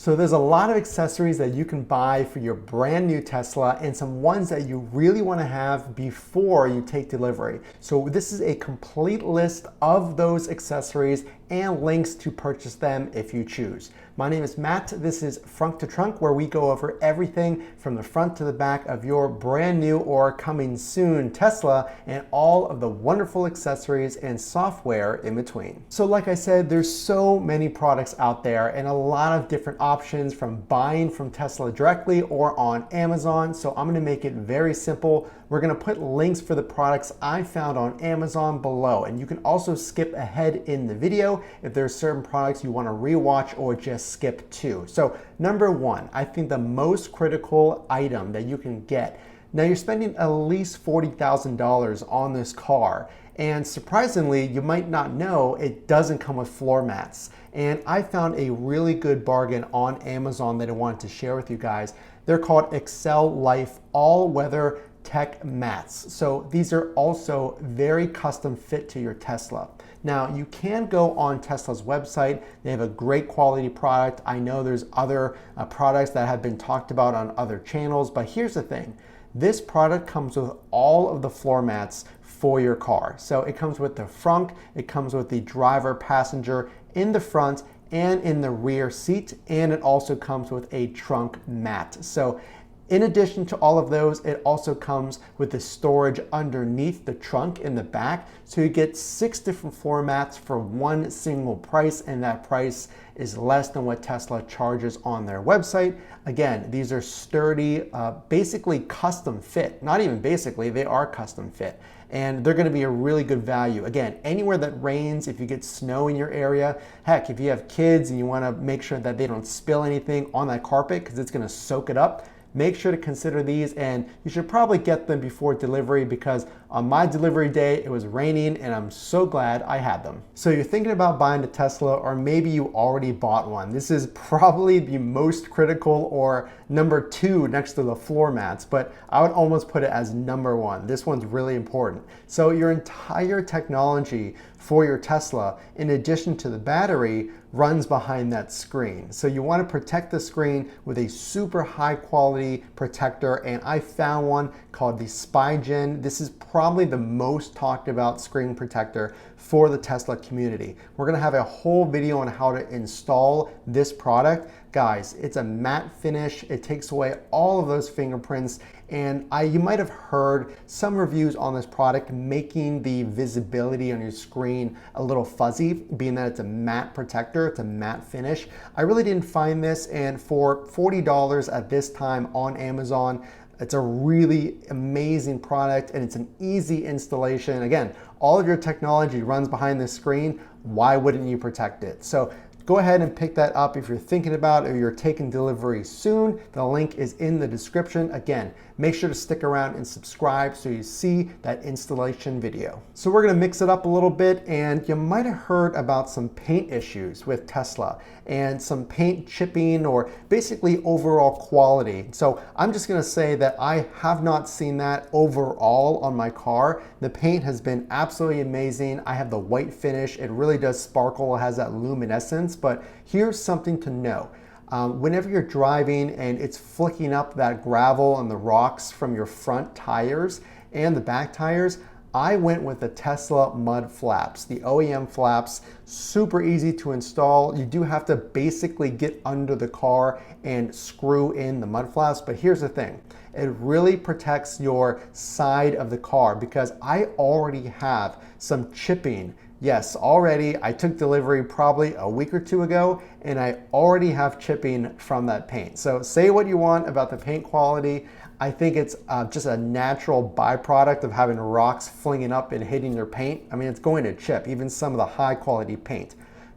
So there's a lot of accessories that you can buy for your brand new Tesla and some ones that you really want to have before you take delivery. So this is a complete list of those accessories and links to purchase them if you choose. My name is Matt. This is Frunk to Trunk, where we go over everything from the front to the back of your brand new or coming soon Tesla and all of the wonderful accessories and software in between. So like I said, there's so many products out there and a lot of different options from buying from Tesla directly or on Amazon. So I'm going to make it very simple. We're going to put links for the products I found on Amazon below, and you can also skip ahead in the video if there's certain products you want to rewatch or just skip to. So number one, I think the most critical item that you can get. Now you're spending at least $40,000 on this car, and surprisingly, you might not know it doesn't come with floor mats. And I found a really good bargain on Amazon that I wanted to share with you guys. They're called Excel Life All-Weather Tech Mats. So these are also very custom fit to your Tesla. Now you can go on Tesla's website. They have a great quality product. I know there's other products that have been talked about on other channels, but here's the thing. This product comes with all of the floor mats for your car. So it comes with the frunk, it comes with the driver passenger in the front and in the rear seat, and it also comes with a trunk mat. So in addition to all of those, it also comes with the storage underneath the trunk in the back. So you get 6 different floor mats for one single price, and that price is less than what Tesla charges on their website. Again, these are sturdy, basically custom fit. Not even basically, they are custom fit. And they're gonna be a really good value. Again, anywhere that rains, if you get snow in your area, heck, if you have kids and you wanna make sure that they don't spill anything on that carpet because it's gonna soak it up, make sure to consider these, and you should probably get them before delivery because on my delivery day it was raining and I'm so glad I had them. So you're thinking about buying a Tesla, or maybe you already bought one. This is probably the most critical, or number 2 next to the floor mats, but I would almost put it as number 1. This one's really important. So your entire technology for your Tesla, in addition to the battery, runs behind that screen. So you want to protect the screen with a super high quality protector, and I found one called the SpyGen. This is probably the most talked about screen protector for the Tesla community. We're gonna have a whole video on how to install this product. Guys, it's a matte finish. It takes away all of those fingerprints, and you might have heard some reviews on this product making the visibility on your screen a little fuzzy, being that it's a matte protector, it's a matte finish. I really didn't find this, and for $40 at this time on Amazon, it's a really amazing product, and it's an easy installation. Again, all of your technology runs behind this screen. Why wouldn't you protect it? So go ahead and pick that up if you're thinking about it or you're taking delivery soon. The link is in the description. Again, make sure to stick around and subscribe so you see that installation video. So we're gonna mix it up a little bit, and you might have heard about some paint issues with Tesla and some paint chipping, or basically overall quality. So I'm just gonna say that I have not seen that overall on my car. The paint has been absolutely amazing. I have the white finish. It really does sparkle. It has that luminescence, but here's something to know. Whenever you're driving and it's flicking up that gravel and the rocks from your front tires and the back tires, I went with the Tesla mud flaps, the OEM flaps. Super easy to install. You do have to basically get under the car and screw in the mud flaps, but here's the thing. It really protects your side of the car because I already have some chipping. Yes, already. I took delivery probably a week or 2 ago, and I already have chipping from that paint. So say what you want about the paint quality. I think it's just a natural byproduct of having rocks flinging up and hitting your paint. I mean, it's going to chip, even some of the high quality paint.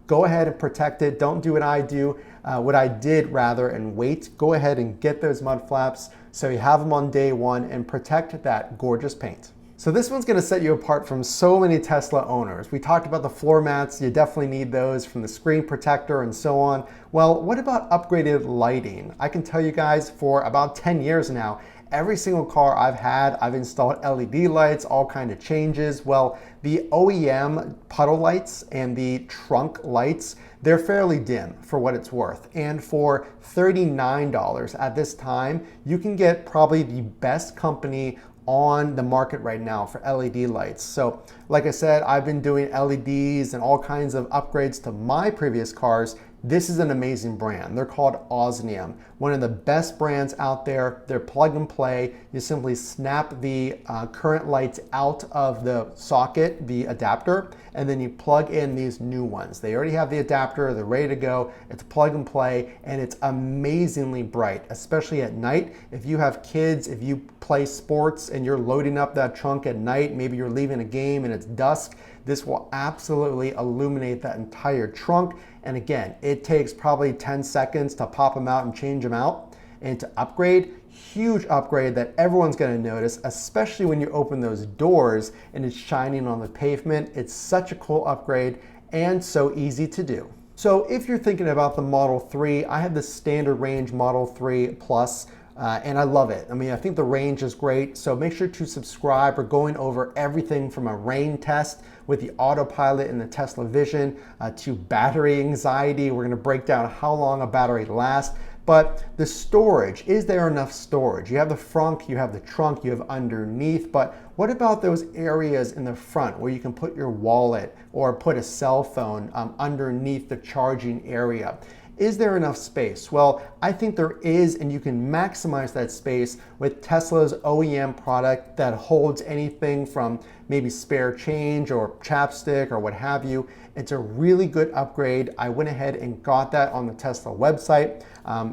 Go ahead and protect it. Don't do what I do, what I did rather, and wait. Go ahead and get those mud flaps so you have them on day 1 and protect that gorgeous paint. So this one's gonna set you apart from so many Tesla owners. We talked about the floor mats. You definitely need those, from the screen protector and so on. Well, what about upgraded lighting? I can tell you guys, for about 10 years now, every single car I've had, I've installed LED lights, all kind of changes. Well, the OEM Puddle lights and the trunk lights, they're fairly dim for what it's worth. And for $39 at this time, you can get probably the best company on the market right now for LED lights. So like I said, I've been doing LEDs and all kinds of upgrades to my previous cars. This is an amazing brand. They're called Osmium, one of the best brands out there. They're plug and play. You simply snap the current lights out of the socket, the adapter, and then you plug in these new ones. They already have the adapter, they're ready to go. It's plug and play, and it's amazingly bright, especially at night. If you have kids, if you play sports and you're loading up that trunk at night, maybe you're leaving a game and it's dusk, this will absolutely illuminate that entire trunk. And again, it takes probably 10 seconds to pop them out and change them out. And to upgrade, huge upgrade that everyone's gonna notice, especially when you open those doors and it's shining on the pavement. It's such a cool upgrade and so easy to do. So if you're thinking about the Model 3, I have the standard range Model 3 Plus. And I love it. I mean, I think the range is great. So make sure to subscribe. We're going over everything from a rain test with the autopilot and the Tesla Vision to battery anxiety. We're going to break down how long a battery lasts. But the storage, is there enough storage? You have the front, you have the trunk, you have underneath, but what about those areas in the front where you can put your wallet or put a cell phone underneath the charging area? Is there enough space? Well, I think there is, and you can maximize that space with Tesla's OEM product that holds anything from maybe spare change or chapstick or what have you. It's a really good upgrade. I went ahead and got that on the Tesla website.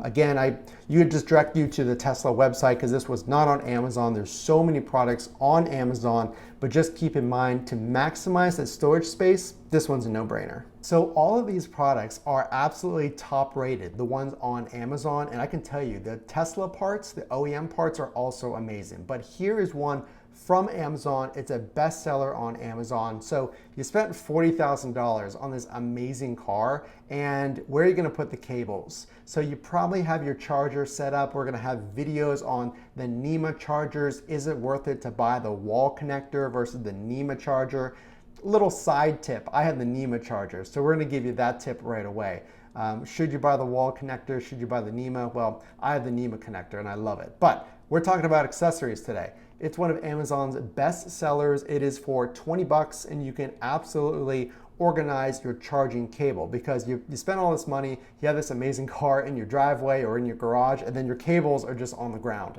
Again, you would just direct you to the Tesla website because this was not on Amazon. There's so many products on Amazon, but just keep in mind to maximize that storage space, this one's a no-brainer. So all of these products are absolutely top rated, the ones on Amazon, and I can tell you the Tesla parts, the OEM parts are also amazing. But here is one from Amazon. It's a bestseller on Amazon. So you spent $40,000 on this amazing car, and where are you gonna put the cables? So you probably have your charger set up. We're gonna have videos on the NEMA chargers. Is it worth it to buy the wall connector versus the NEMA charger? Little side tip, I have the NEMA charger, so we're gonna give you that tip right away. Should you buy the wall connector? Should you buy the NEMA? Well, I have the NEMA connector and I love it. But we're talking about accessories today. It's one of Amazon's best sellers. It is for 20 bucks and you can absolutely organize your charging cable because you spend all this money, you have this amazing car in your driveway or in your garage, and then your cables are just on the ground.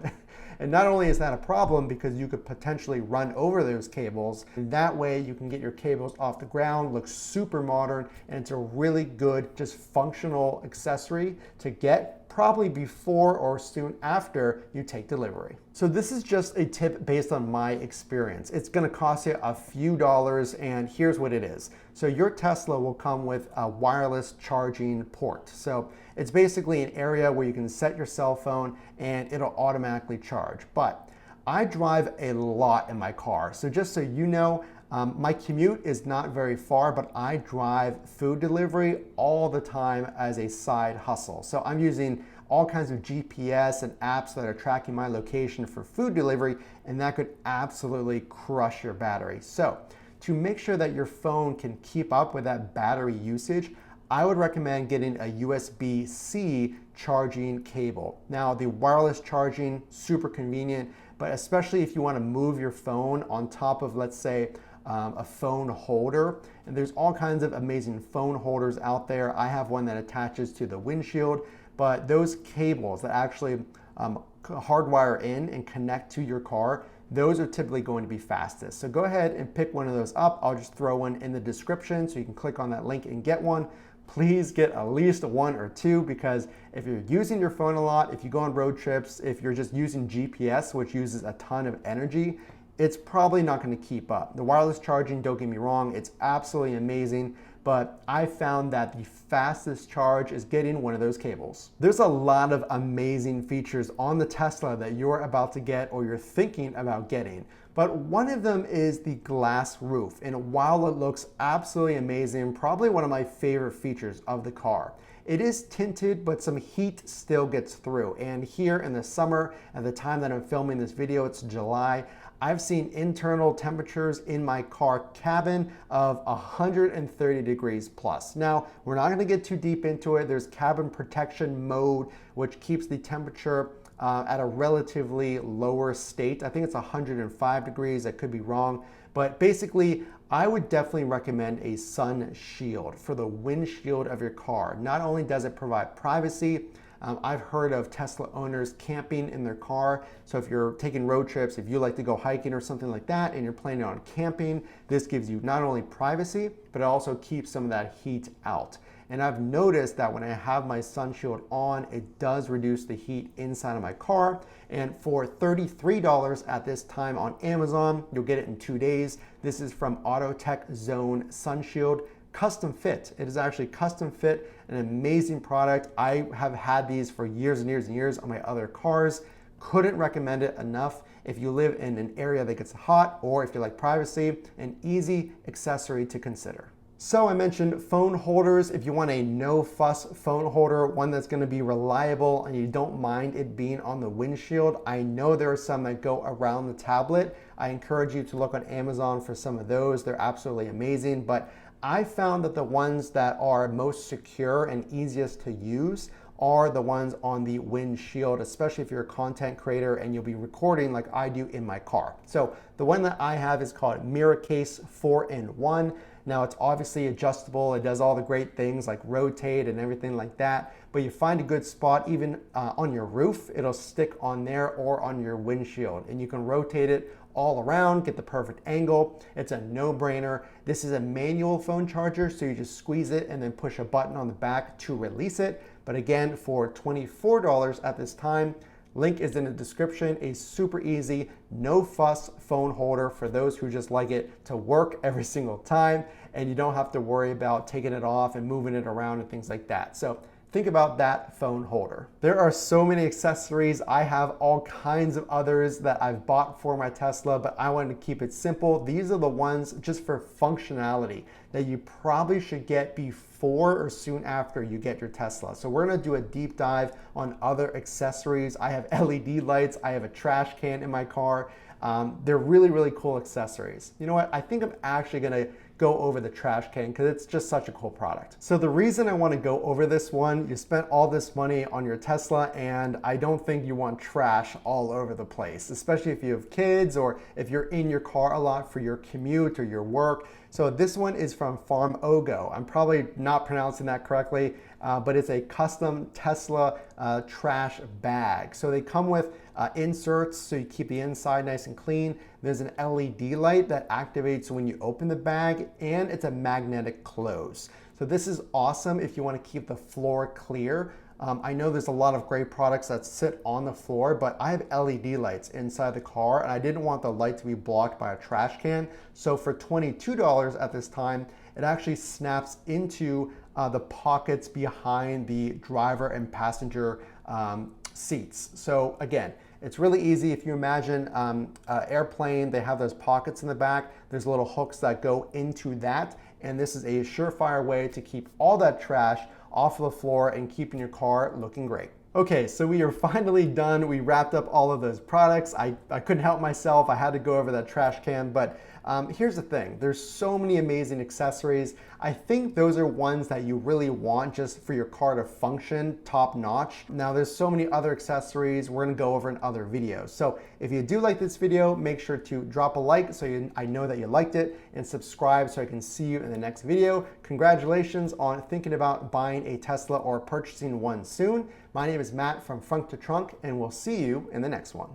And not only is that a problem because you could potentially run over those cables, and that way you can get your cables off the ground, looks super modern, and it's a really good, just functional accessory to get probably before or soon after you take delivery. So this is just a tip based on my experience. It's gonna cost you a few dollars, and here's what it is. So your Tesla will come with a wireless charging port. So it's basically an area where you can set your cell phone and it'll automatically charge. But I drive a lot in my car. So just so you know, my commute is not very far, but I drive food delivery all the time as a side hustle. So I'm using all kinds of GPS and apps that are tracking my location for food delivery, and that could absolutely crush your battery. So to make sure that your phone can keep up with that battery usage, I would recommend getting a USB-C charging cable. Now, the wireless charging, super convenient, but especially if you want to move your phone on top of, let's say, a phone holder. And there's all kinds of amazing phone holders out there. I have one that attaches to the windshield, but those cables that actually hardwire in and connect to your car, those are typically going to be fastest. So go ahead and pick one of those up. I'll just throw one in the description so you can click on that link and get one. Please get at least one or two, because if you're using your phone a lot, if you go on road trips, if you're just using GPS, which uses a ton of energy, it's probably not going to keep up. The wireless charging, don't get me wrong, it's absolutely amazing, but I found that the fastest charge is getting one of those cables. There's a lot of amazing features on the Tesla that you're about to get or you're thinking about getting, but one of them is the glass roof. And while it looks absolutely amazing, probably one of my favorite features of the car, It is tinted, but some heat still gets through. And here in the summer, at the time that I'm filming this video, it's July, I've seen internal temperatures in my car cabin of 130 degrees plus. Now, we're not gonna get too deep into it. There's cabin protection mode, which keeps the temperature at a relatively lower state. I think it's 105 degrees, I could be wrong. But basically, I would definitely recommend a sun shield for the windshield of your car. Not only does it provide privacy, I've heard of Tesla owners camping in their car. So if you're taking road trips, if you like to go hiking or something like that, and you're planning on camping, this gives you not only privacy, but it also keeps some of that heat out. And I've noticed that when I have my sun shield on, it does reduce the heat inside of my car. And for $33 at this time on Amazon, you'll get it in 2 days. This is from Autotech Zone Sun Shield. Custom fit. It is actually custom fit, an amazing product. I have had these for years and years and years on my other cars. Couldn't recommend it enough. If you live in an area that gets hot, or if you like privacy, an easy accessory to consider. So I mentioned phone holders. If you want a no fuss phone holder, one that's gonna be reliable and you don't mind it being on the windshield, I know there are some that go around the tablet. I encourage you to look on Amazon for some of those. They're absolutely amazing, but I found that the ones that are most secure and easiest to use are the ones on the windshield, especially if you're a content creator and you'll be recording like I do in my car. So the one that I have is called Mirror Case 4-in-1. Now it's obviously adjustable. It does all the great things like rotate and everything like that, but you find a good spot even on your roof, it'll stick on there or on your windshield, and you can rotate it all around, get the perfect angle. It's a no-brainer. This is a manual phone charger, so you just squeeze it and then push a button on the back to release it. But again, for $24 at this time, link is in the description, a super easy, no fuss phone holder for those who just like it to work every single time, and you don't have to worry about taking it off and moving it around and things like that. So think about that phone holder. There are so many accessories. I have all kinds of others that I've bought for my Tesla, but I wanted to keep it simple. These are the ones just for functionality that you probably should get before or soon after you get your Tesla. So we're gonna do a deep dive on other accessories. I have LED lights, I have a trash can in my car. They're really, really cool accessories. You know what? I think I'm actually gonna go over the trash can because it's just such a cool product. So the reason I want to go over this one, you spent all this money on your Tesla and I don't think you want trash all over the place, especially if you have kids or if you're in your car a lot for your commute or your work. So this one is from Farmogo. I'm probably not pronouncing that correctly, but it's a custom Tesla trash bag. So they come with inserts so you keep the inside nice and clean. There's an LED light that activates when you open the bag, and it's a magnetic close. So this is awesome if you want to keep the floor clear. I know there's a lot of great products that sit on the floor, but I have LED lights inside the car and I didn't want the light to be blocked by a trash can. So for $22 at this time, it actually snaps into the pockets behind the driver and passenger seats. So again, it's really easy. If you imagine an airplane, they have those pockets in the back. There's little hooks that go into that. And this is a surefire way to keep all that trash off of the floor and keeping your car looking great. Okay, so we are finally done. We wrapped up all of those products. I couldn't help myself. I had to go over that trash can, but here's the thing. There's so many amazing accessories. I think those are ones that you really want just for your car to function top notch. Now there's so many other accessories we're gonna go over in other videos. So if you do like this video, make sure to drop a like so I know that you liked it, and subscribe so I can see you in the next video. Congratulations on thinking about buying a Tesla or purchasing one soon. My name is Matt from Frunk to Trunk, and we'll see you in the next one.